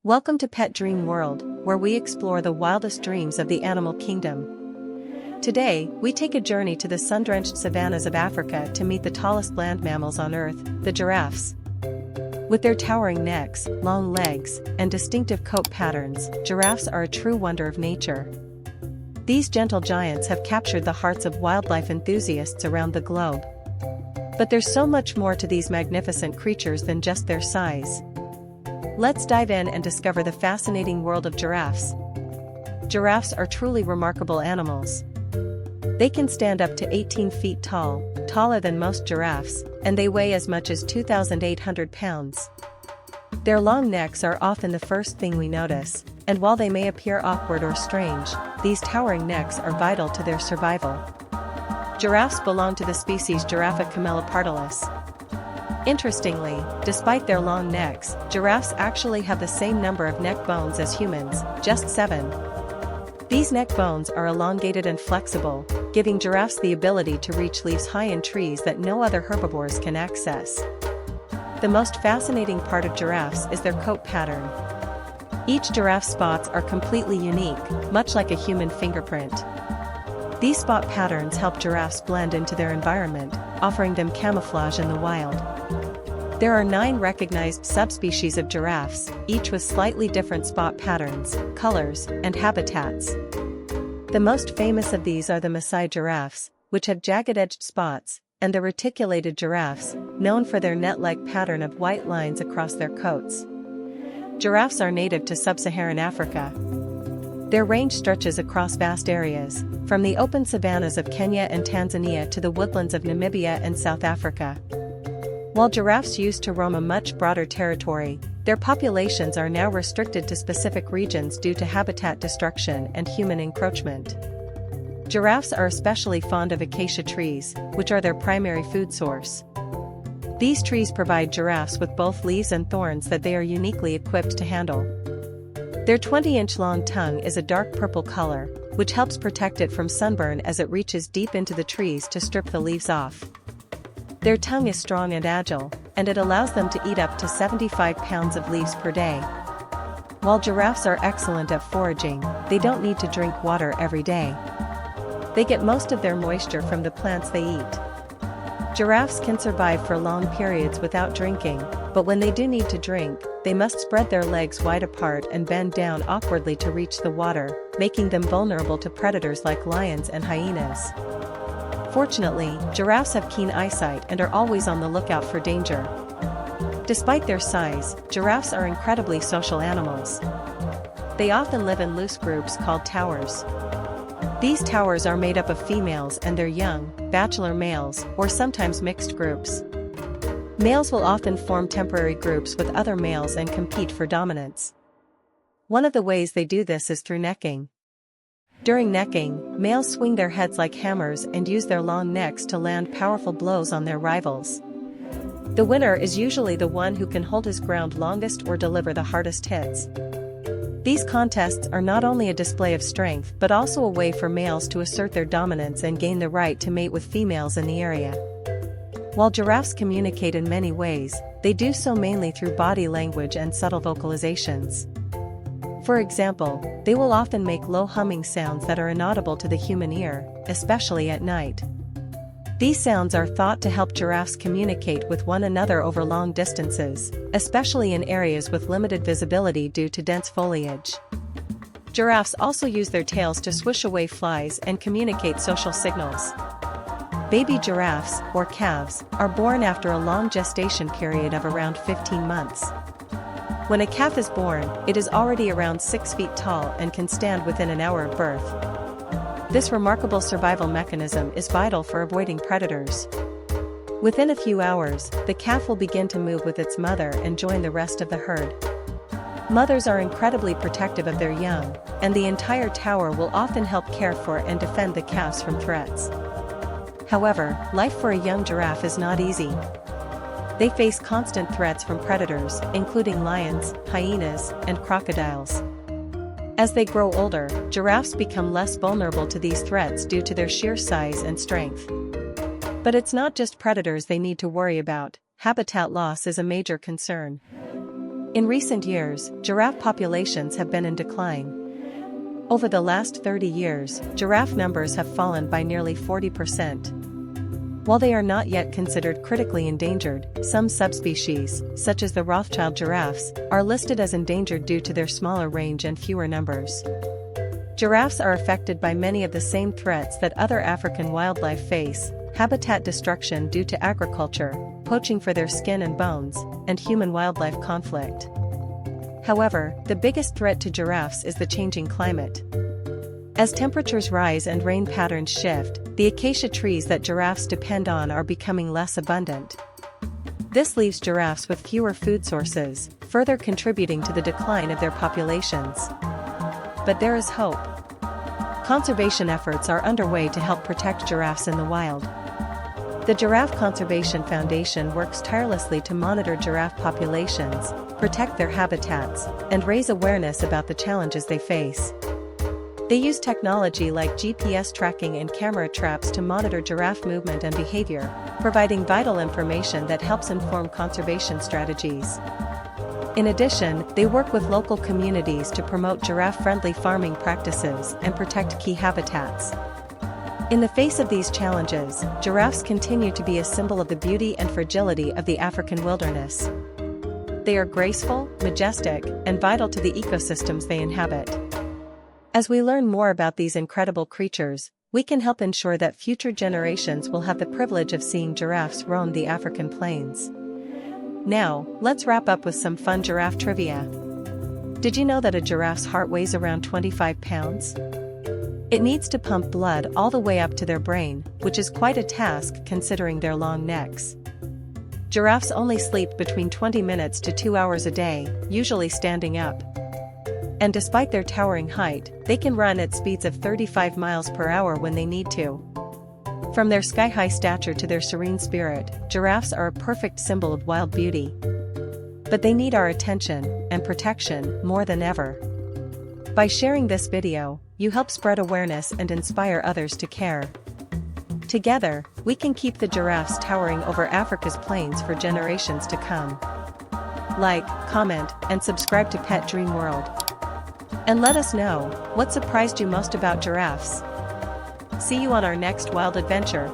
Welcome to Pet Dream World, where we explore the wildest dreams of the animal kingdom. Today, we take a journey to the sun-drenched savannas of Africa to meet the tallest land mammals on Earth, the giraffes. With their towering necks, long legs, and distinctive coat patterns, giraffes are a true wonder of nature. These gentle giants have captured the hearts of wildlife enthusiasts around the globe. But there's so much more to these magnificent creatures than just their size. Let's dive in and discover the fascinating world of giraffes. Giraffes are truly remarkable animals. They can stand up to 18 feet tall, taller than most giraffes, and they weigh as much as 2,800 pounds. Their long necks are often the first thing we notice, and while they may appear awkward or strange, these towering necks are vital to their survival. Giraffes belong to the species Giraffa camelopardalis. Interestingly, despite their long necks, giraffes actually have the same number of neck bones as humans, just 7. These neck bones are elongated and flexible, giving giraffes the ability to reach leaves high in trees that no other herbivores can access. The most fascinating part of giraffes is their coat pattern. Each giraffe's spots are completely unique, much like a human fingerprint. These spot patterns help giraffes blend into their environment, offering them camouflage in the wild. There are 9 recognized subspecies of giraffes, each with slightly different spot patterns, colors, and habitats. The most famous of these are the Maasai giraffes, which have jagged-edged spots, and the reticulated giraffes, known for their net-like pattern of white lines across their coats. Giraffes are native to sub-Saharan Africa. Their range stretches across vast areas, from the open savannas of Kenya and Tanzania to the woodlands of Namibia and South Africa. While giraffes used to roam a much broader territory, their populations are now restricted to specific regions due to habitat destruction and human encroachment. Giraffes are especially fond of acacia trees, which are their primary food source. These trees provide giraffes with both leaves and thorns that they are uniquely equipped to handle. Their 20-inch long tongue is a dark purple color, which helps protect it from sunburn as it reaches deep into the trees to strip the leaves off. Their tongue is strong and agile, and it allows them to eat up to 75 pounds of leaves per day. While giraffes are excellent at foraging, they don't need to drink water every day. They get most of their moisture from the plants they eat. Giraffes can survive for long periods without drinking, but when they do need to drink, they must spread their legs wide apart and bend down awkwardly to reach the water, making them vulnerable to predators like lions and hyenas. Fortunately, giraffes have keen eyesight and are always on the lookout for danger. Despite their size, giraffes are incredibly social animals. They often live in loose groups called towers. These towers are made up of females and their young, bachelor males, or sometimes mixed groups. Males will often form temporary groups with other males and compete for dominance. One of the ways they do this is through necking. During necking, males swing their heads like hammers and use their long necks to land powerful blows on their rivals. The winner is usually the one who can hold his ground longest or deliver the hardest hits. These contests are not only a display of strength but also a way for males to assert their dominance and gain the right to mate with females in the area. While giraffes communicate in many ways, they do so mainly through body language and subtle vocalizations. For example, they will often make low humming sounds that are inaudible to the human ear, especially at night. These sounds are thought to help giraffes communicate with one another over long distances, especially in areas with limited visibility due to dense foliage. Giraffes also use their tails to swish away flies and communicate social signals. Baby giraffes, or calves, are born after a long gestation period of around 15 months. When a calf is born, it is already around 6 feet tall and can stand within an hour of birth. This remarkable survival mechanism is vital for avoiding predators. Within a few hours, the calf will begin to move with its mother and join the rest of the herd. Mothers are incredibly protective of their young, and the entire tower will often help care for and defend the calves from threats. However, life for a young giraffe is not easy. They face constant threats from predators, including lions, hyenas, and crocodiles. As they grow older, giraffes become less vulnerable to these threats due to their sheer size and strength. But it's not just predators they need to worry about. Habitat loss is a major concern. In recent years, giraffe populations have been in decline. Over the last 30 years, giraffe numbers have fallen by nearly 40%. While they are not yet considered critically endangered, some subspecies, such as the Rothschild giraffes, are listed as endangered due to their smaller range and fewer numbers. Giraffes are affected by many of the same threats that other African wildlife face: habitat destruction due to agriculture, poaching for their skin and bones, and human-wildlife conflict. However, the biggest threat to giraffes is the changing climate. As temperatures rise and rain patterns shift, the acacia trees that giraffes depend on are becoming less abundant. This leaves giraffes with fewer food sources, further contributing to the decline of their populations. But there is hope. Conservation efforts are underway to help protect giraffes in the wild. The Giraffe Conservation Foundation works tirelessly to monitor giraffe populations, protect their habitats, and raise awareness about the challenges they face. They use technology like GPS tracking and camera traps to monitor giraffe movement and behavior, providing vital information that helps inform conservation strategies. In addition, they work with local communities to promote giraffe-friendly farming practices and protect key habitats. In the face of these challenges, giraffes continue to be a symbol of the beauty and fragility of the African wilderness. They are graceful, majestic, and vital to the ecosystems they inhabit. As we learn more about these incredible creatures, we can help ensure that future generations will have the privilege of seeing giraffes roam the African plains. Now, let's wrap up with some fun giraffe trivia. Did you know that a giraffe's heart weighs around 25 pounds? It needs to pump blood all the way up to their brain, which is quite a task considering their long necks. Giraffes only sleep between 20 minutes to 2 hours a day, usually standing up. And despite their towering height, they can run at speeds of 35 miles per hour when they need to. From their sky-high stature to their serene spirit, giraffes are a perfect symbol of wild beauty. But they need our attention and protection more than ever. By sharing this video, you help spread awareness and inspire others to care. Together, we can keep the giraffes towering over Africa's plains for generations to come. Like, comment, and subscribe to Pet Dream World. And let us know, what surprised you most about giraffes? See you on our next wild adventure.